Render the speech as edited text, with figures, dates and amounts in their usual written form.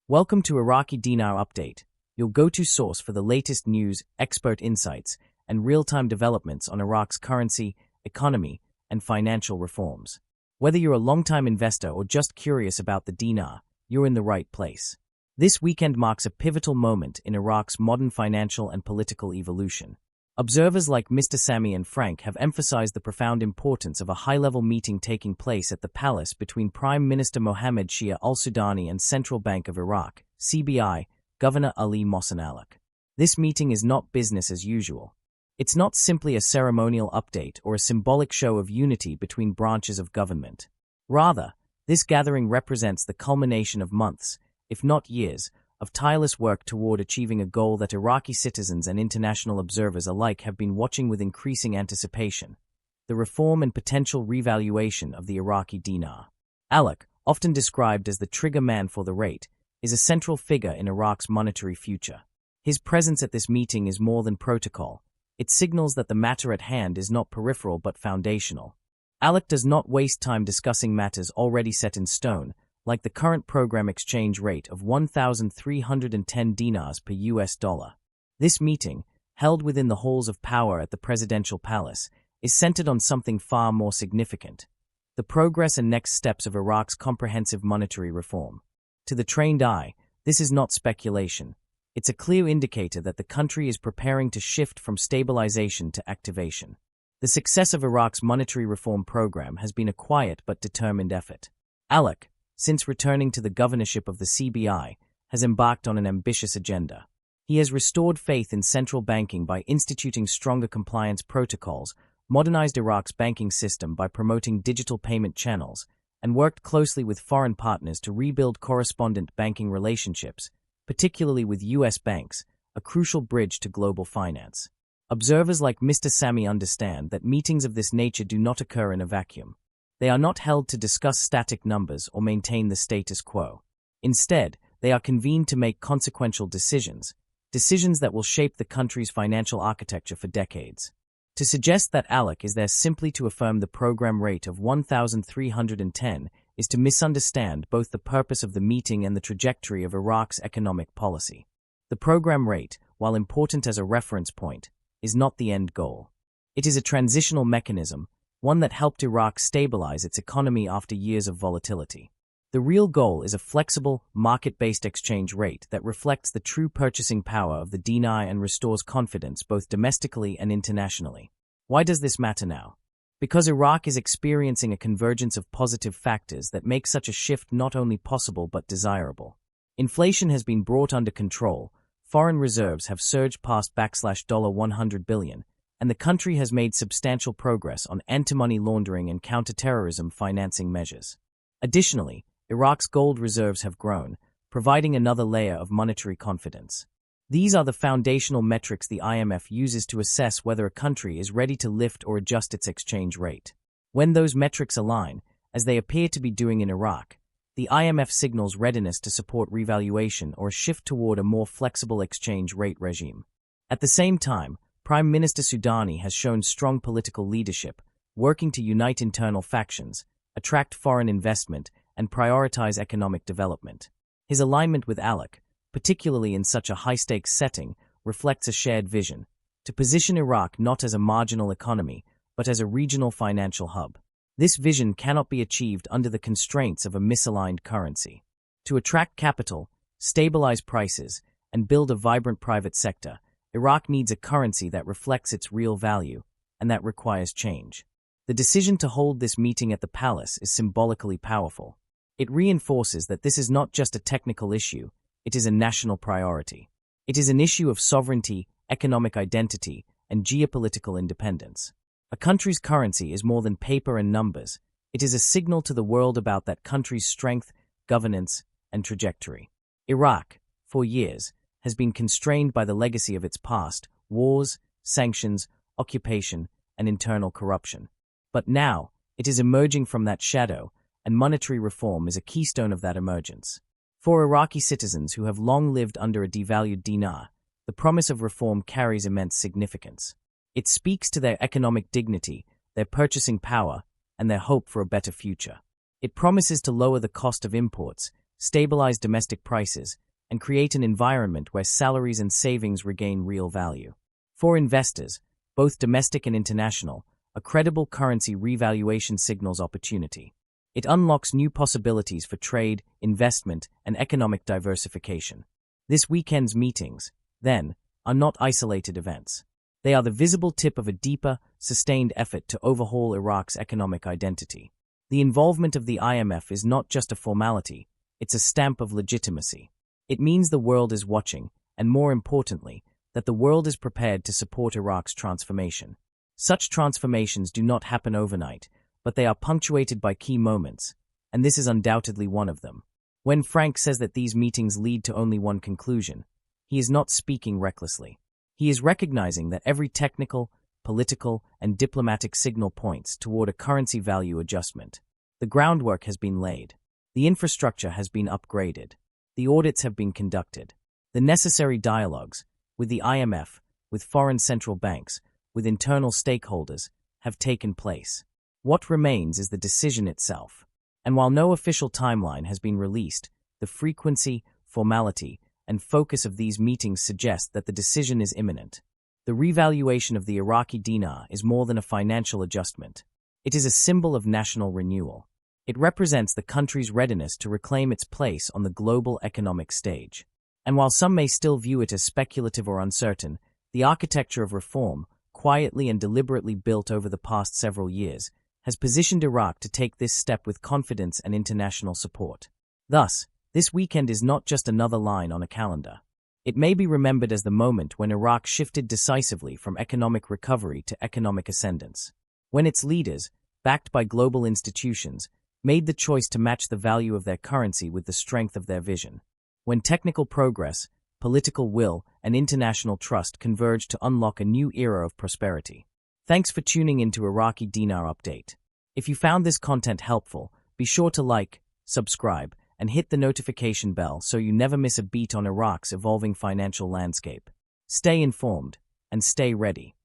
Welcome to Iraqi Dinar Update, your go-to source for the latest news, expert insights, and real-time developments on Iraq's currency, economy, and financial reforms. Whether you're a long-time investor or just curious about the dinar, you're in the right place. This weekend marks a pivotal moment in Iraq's modern financial and political evolution. Observers like Mr. Sami and Frank have emphasized the profound importance of a high-level meeting taking place at the palace between Prime Minister Mohammed Shia al-Sudani and Central Bank of Iraq, CBI, Governor Ali Mohsen Alak. This meeting is not business as usual. It's not simply a ceremonial update or a symbolic show of unity between branches of government. Rather, this gathering represents the culmination of months, if not years, of tireless work toward achieving a goal that Iraqi citizens and international observers alike have been watching with increasing anticipation: the reform and potential revaluation of the Iraqi dinar. Alak, often described as the trigger man for the rate, is a central figure in Iraq's monetary future. His presence at this meeting is more than protocol. It signals that the matter at hand is not peripheral but foundational. Alak does not waste time discussing matters already set in stone, like the current program exchange rate of 1,310 dinars per US dollar. This meeting, held within the halls of power at the presidential palace, is centered on something far more significant: the progress and next steps of Iraq's comprehensive monetary reform. To the trained eye, this is not speculation. It's a clear indicator that the country is preparing to shift from stabilization to activation. The success of Iraq's monetary reform program has been a quiet but determined effort. Alak, since returning to the governorship of the CBI, has embarked on an ambitious agenda. He has restored faith in central banking by instituting stronger compliance protocols, modernized Iraq's banking system by promoting digital payment channels, and worked closely with foreign partners to rebuild correspondent banking relationships, particularly with U.S. banks, a crucial bridge to global finance. Observers like Mr. Sami understand that meetings of this nature do not occur in a vacuum. They are not held to discuss static numbers or maintain the status quo. Instead, they are convened to make consequential decisions that will shape the country's financial architecture for decades. To suggest that Alak is there simply to affirm the program rate of 1,310 is to misunderstand both the purpose of the meeting and the trajectory of Iraq's economic policy. The program rate, while important as a reference point, is not the end goal. It is a transitional mechanism, one that helped Iraq stabilize its economy after years of volatility. The real goal is a flexible, market-based exchange rate that reflects the true purchasing power of the dinar and restores confidence both domestically and internationally. Why does this matter now? Because Iraq is experiencing a convergence of positive factors that make such a shift not only possible but desirable. Inflation has been brought under control, foreign reserves have surged past $100 billion, and the country has made substantial progress on anti-money laundering and counter-terrorism financing measures. Additionally, Iraq's gold reserves have grown, providing another layer of monetary confidence. These are the foundational metrics the IMF uses to assess whether a country is ready to lift or adjust its exchange rate. When those metrics align, as they appear to be doing in Iraq, the IMF signals readiness to support revaluation or a shift toward a more flexible exchange rate regime. At the same time, Prime Minister Sudani has shown strong political leadership, working to unite internal factions, attract foreign investment, and prioritize economic development. His alignment with Alak, particularly in such a high-stakes setting, reflects a shared vision: to position Iraq not as a marginal economy, but as a regional financial hub. This vision cannot be achieved under the constraints of a misaligned currency. To attract capital, stabilize prices, and build a vibrant private sector, Iraq needs a currency that reflects its real value, and that requires change. The decision to hold this meeting at the palace is symbolically powerful. It reinforces that this is not just a technical issue, it is a national priority. It is an issue of sovereignty, economic identity, and geopolitical independence. A country's currency is more than paper and numbers. It is a signal to the world about that country's strength, governance, and trajectory. Iraq, for years, has been constrained by the legacy of its past: wars, sanctions, occupation, and internal corruption. But now, it is emerging from that shadow, and monetary reform is a keystone of that emergence. For Iraqi citizens who have long lived under a devalued dinar, the promise of reform carries immense significance. It speaks to their economic dignity, their purchasing power, and their hope for a better future. It promises to lower the cost of imports, stabilize domestic prices, and create an environment where salaries and savings regain real value. For investors, both domestic and international, a credible currency revaluation signals opportunity. It unlocks new possibilities for trade, investment, and economic diversification. This weekend's meetings, then, are not isolated events. They are the visible tip of a deeper, sustained effort to overhaul Iraq's economic identity. The involvement of the IMF is not just a formality, it's a stamp of legitimacy. It means the world is watching, and more importantly, that the world is prepared to support Iraq's transformation. Such transformations do not happen overnight, but they are punctuated by key moments, and this is undoubtedly one of them. When Frank says that these meetings lead to only one conclusion, he is not speaking recklessly. He is recognizing that every technical, political, and diplomatic signal points toward a currency value adjustment. The groundwork has been laid. The infrastructure has been upgraded. The audits have been conducted. The necessary dialogues, with the IMF, with foreign central banks, with internal stakeholders, have taken place. What remains is the decision itself. And while no official timeline has been released, the frequency, formality, and focus of these meetings suggest that the decision is imminent. The revaluation of the Iraqi dinar is more than a financial adjustment. It is a symbol of national renewal. It represents the country's readiness to reclaim its place on the global economic stage. And while some may still view it as speculative or uncertain, the architecture of reform, quietly and deliberately built over the past several years, has positioned Iraq to take this step with confidence and international support. Thus, this weekend is not just another line on a calendar. It may be remembered as the moment when Iraq shifted decisively from economic recovery to economic ascendance. When its leaders, backed by global institutions, made the choice to match the value of their currency with the strength of their vision. When technical progress, political will, and international trust converged to unlock a new era of prosperity. Thanks for tuning into Iraqi Dinar Update. If you found this content helpful, be sure to like, subscribe, and hit the notification bell so you never miss a beat on Iraq's evolving financial landscape. Stay informed and stay ready.